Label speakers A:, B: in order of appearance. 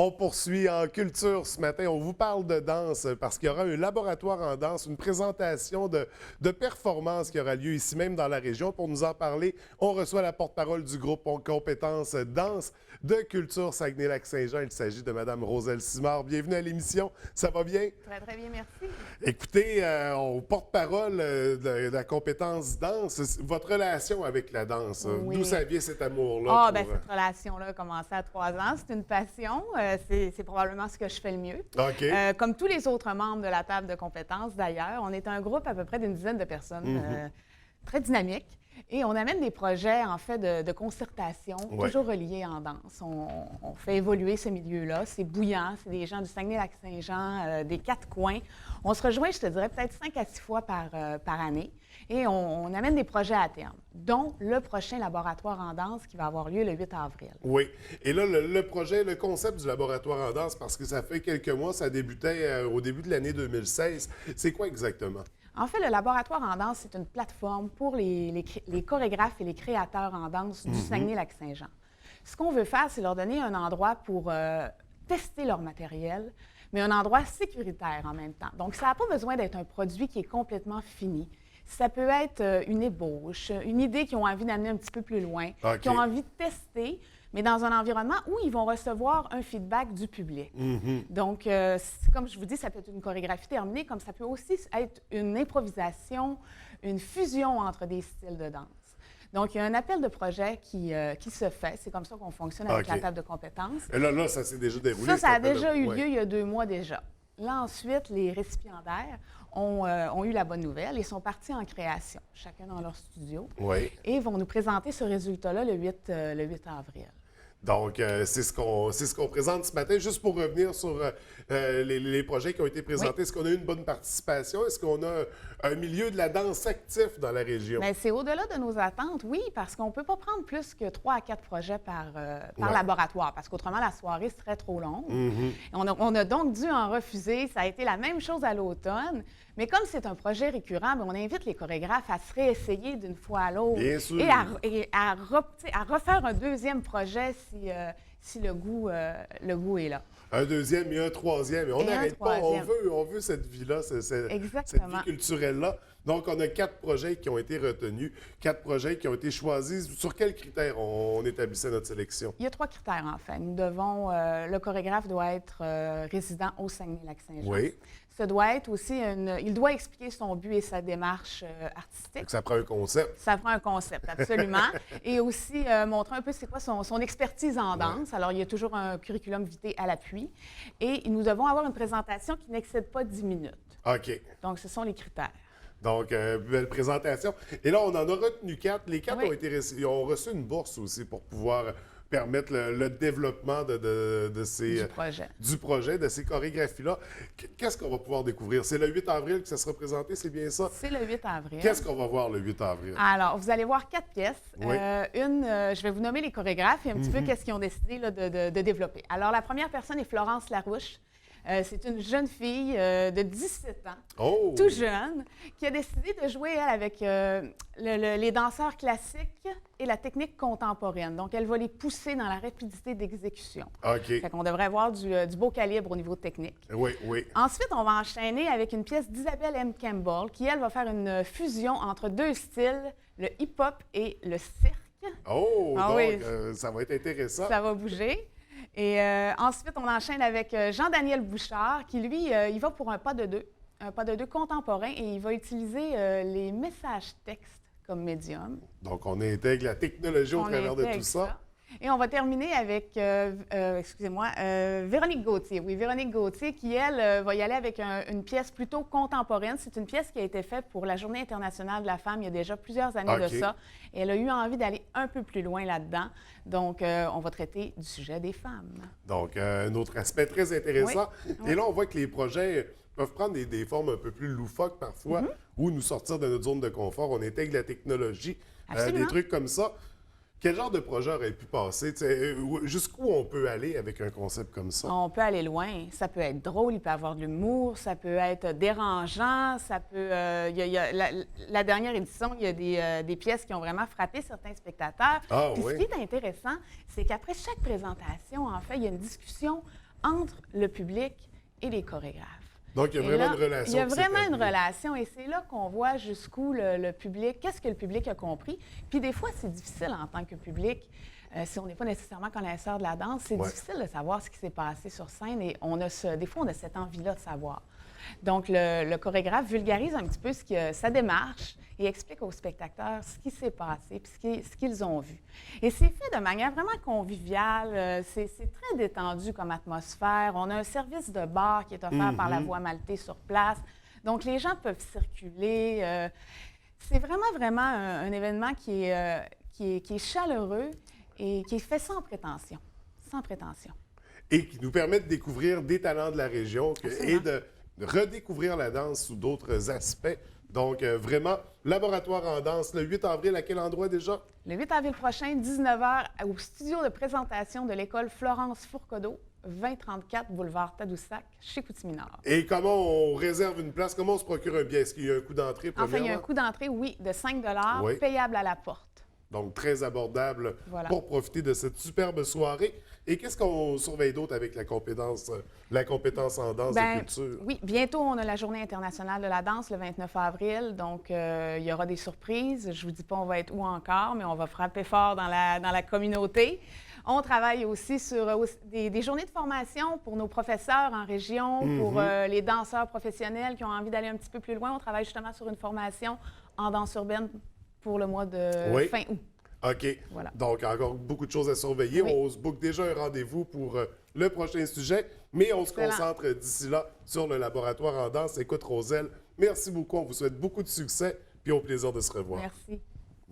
A: On poursuit en culture ce matin. On vous parle de danse parce qu'il y aura un laboratoire en danse, une présentation de performance qui aura lieu ici même dans la région. Pour nous en parler, on reçoit la porte-parole du groupe Compétences Danse de Culture Saguenay-Lac-Saint-Jean. Il s'agit de Mme Roselle Simard. Bienvenue à l'émission. Ça va bien?
B: Très, très bien, merci.
A: Écoutez, on porte-parole de la compétence danse. Votre relation avec la danse,
B: Oui.
A: d'où ça vient cet amour-là?
B: Ah, bien, cette relation-là a commencé à 3 ans. C'est une passion. C'est probablement ce que je fais le mieux.
A: OK.
B: Comme tous les autres membres de la table de compétences, d'ailleurs, on est un groupe à peu près d'une dizaine de personnes, très dynamique. Et on amène des projets, en fait, de concertation,
A: Ouais.
B: toujours reliés en danse. On fait évoluer ce milieu-là. C'est bouillant. C'est des gens du Saguenay-Lac-Saint-Jean, des 4 coins. On se rejoint, je te dirais, peut-être 5 à 6 fois par année. Et on amène des projets à terme, dont le prochain laboratoire en danse qui va avoir lieu le 8 avril.
A: Oui. Et là, le projet, le concept du laboratoire en danse, parce que ça fait quelques mois, ça débutait au début de l'année 2016. C'est quoi exactement?
B: En fait, le laboratoire en danse, c'est une plateforme pour les chorégraphes et les créateurs en danse du Saguenay-Lac-Saint-Jean. Ce qu'on veut faire, c'est leur donner un endroit pour tester leur matériel, mais un endroit sécuritaire en même temps. Donc, ça n'a pas besoin d'être un produit qui est complètement fini. Ça peut être une ébauche, une idée qu'ils ont envie d'amener un petit peu plus loin,
A: OK.
B: qu'ils ont envie de tester, mais dans un environnement où ils vont recevoir un feedback du public. Donc, comme je vous dis, ça peut être une chorégraphie terminée, comme ça peut aussi être une improvisation, une fusion entre des styles de danse. Donc, il y a un appel de projet qui se fait. C'est comme ça qu'on fonctionne avec
A: OK.
B: la table de compétences.
A: Et là, ça s'est déjà déroulé.
B: Ça
A: cet
B: a
A: appel
B: déjà eu
A: ouais.
B: lieu il y a 2 mois déjà. Là, ensuite, les récipiendaires ont eu la bonne nouvelle et sont partis en création, chacun dans leur studio,
A: Oui.
B: et vont nous présenter ce résultat-là le 8 avril.
A: Donc, c'est ce qu'on présente ce matin. Juste pour revenir sur les projets qui ont été présentés,
B: Oui.
A: est-ce qu'on a eu une bonne participation? Est-ce qu'on a un milieu de la danse actif dans la région?
B: Bien, c'est au-delà de nos attentes, oui, parce qu'on ne peut pas prendre plus que 3 à 4 projets par
A: Ouais.
B: laboratoire, parce qu'autrement, la soirée serait trop longue. On a donc dû en refuser. Ça a été la même chose à l'automne. Mais comme c'est un projet récurrent, bien, on invite les chorégraphes à se réessayer d'une fois à l'autre
A: Bien sûr.
B: et à refaire un deuxième projet si le goût est là.
A: Un deuxième et un troisième. Et on
B: Et un
A: n'arrête pas.
B: troisième.
A: On veut cette vie-là, cette
B: Exactement.
A: vie culturelle-là. Donc, on a 4 projets qui ont été retenus, 4 projets qui ont été choisis. Sur quels critères on établissait notre sélection?
B: Il y a 3 critères, en fait. Le chorégraphe doit être résident au Saguenay-Lac-Saint-Jean.
A: Oui.
B: Ça doit être aussi il doit expliquer son but et sa démarche artistique.
A: Donc, ça prend un concept.
B: Ça prend un concept, absolument. Et aussi montrer un peu c'est quoi son expertise en danse. Alors, il y a toujours un curriculum vitae à l'appui. Et nous devons avoir une présentation qui n'excède pas 10 minutes.
A: OK.
B: Donc, ce sont les critères.
A: Donc, belle présentation. Et là, on en a retenu 4. Les 4
B: Oui.
A: ils ont reçu une bourse aussi pour pouvoir permettre le développement de ces,
B: Du projet.
A: du projet, de ces chorégraphies-là. Qu'est-ce qu'on va pouvoir découvrir? C'est le 8 avril que ça sera présenté, c'est bien ça?
B: C'est le 8 avril.
A: Qu'est-ce qu'on va voir le 8 avril?
B: Alors, vous allez voir 4 pièces.
A: Oui.
B: Je vais vous nommer les chorégraphes et un petit peu qu'est-ce qu'ils ont décidé là, de développer. Alors, la première personne est Florence Larouche. C'est une jeune fille de 17 ans,
A: Oh!
B: tout jeune, qui a décidé de jouer elle, avec les danseurs classiques et la technique contemporaine. Donc, elle va les pousser dans la rapidité d'exécution.
A: OK.
B: Fait qu'on devrait avoir du beau calibre au niveau technique.
A: Oui, oui.
B: Ensuite, on va enchaîner avec une pièce d'Isabelle M. Campbell, qui, elle, va faire une fusion entre 2 styles, le hip-hop et le cirque.
A: Oh!
B: Ah
A: donc,
B: oui.
A: ça va être intéressant.
B: Ça va bouger. Et ensuite, on enchaîne avec Jean-Daniel Bouchard, qui, lui, il va pour un pas de deux contemporain, et il va utiliser les messages textes comme médium.
A: Donc, on intègre la technologie au
B: On
A: travers de
B: intègre
A: tout ça.
B: Et on va terminer avec, Véronique Gauthier. Oui, Véronique Gauthier, qui, elle, va y aller avec une pièce plutôt contemporaine. C'est une pièce qui a été faite pour la Journée internationale de la femme il y a déjà plusieurs années
A: OK.
B: de ça. Et elle a eu envie d'aller un peu plus loin là-dedans. Donc, on va traiter du sujet des femmes.
A: Donc, un autre aspect très intéressant.
B: Oui.
A: Et là, on voit que les projets peuvent prendre des formes un peu plus loufoques parfois, ou nous sortir de notre zone de confort. On intègre la technologie,
B: Absolument.
A: des trucs comme ça. Quel genre de projet aurait pu passer? Jusqu'où on peut aller avec un concept comme ça?
B: On peut aller loin. Ça peut être drôle, il peut y avoir de l'humour, ça peut être dérangeant, ça peut... la dernière édition, il y a des pièces qui ont vraiment frappé certains spectateurs.
A: Ah
B: Puis
A: oui?
B: ce qui est intéressant, c'est qu'après chaque présentation, en fait, il y a une discussion entre le public et les chorégraphes.
A: Donc, il y a vraiment une relation.
B: Il y a
A: qui
B: vraiment une
A: s'établit.
B: relation et c'est là qu'on voit jusqu'où le public, qu'est-ce que le public a compris. Puis des fois, c'est difficile en tant que public, si on n'est pas nécessairement connaisseur de la danse, c'est difficile de savoir ce qui s'est passé sur scène et des fois, on a cette envie-là de savoir. Donc, le chorégraphe vulgarise un petit peu sa démarche et explique aux spectateurs ce qui s'est passé puis ce qu'ils ont vu. Et c'est fait de manière vraiment conviviale, c'est très détendu comme atmosphère. On a un service de bar qui est offert par la Voie Maltais sur place. Donc, les gens peuvent circuler. C'est vraiment un événement qui est chaleureux et qui est fait sans prétention. Sans prétention.
A: Et qui nous permet de découvrir des talents de la région et de redécouvrir la danse sous d'autres aspects. Donc, vraiment, laboratoire en danse, le 8 avril, à quel endroit déjà?
B: Le 8 avril prochain, 19h, au studio de présentation de l'école Florence Fourcade, 2034 boulevard Tadoussac, chez Coutuminard.
A: Et comment on réserve une place? Comment on se procure un billet? Est-ce qu'il y a un coût d'entrée,
B: Enfin, il y a un
A: premièrement?
B: coût d'entrée, oui, de 5
A: Oui.
B: payable à la porte.
A: Donc, très abordable
B: Voilà.
A: pour profiter de cette superbe soirée. Et qu'est-ce qu'on surveille d'autre avec la compétence en danse de culture?
B: Oui, bientôt, on a la Journée internationale de la danse le 29 avril. Donc, il y aura des surprises. Je ne vous dis pas on va être où encore, mais on va frapper fort dans la communauté. On travaille aussi sur des journées de formation pour nos professeurs en région, pour les danseurs professionnels qui ont envie d'aller un petit peu plus loin. On travaille justement sur une formation en danse urbaine pour le mois de fin août.
A: OK.
B: Voilà.
A: Donc, encore beaucoup de choses à surveiller.
B: Oui.
A: On se book déjà un rendez-vous pour le prochain sujet, mais on se concentre d'ici là sur le laboratoire en danse. Écoute, Roselle, merci beaucoup. On vous souhaite beaucoup de succès, puis au plaisir de se revoir.
B: Merci.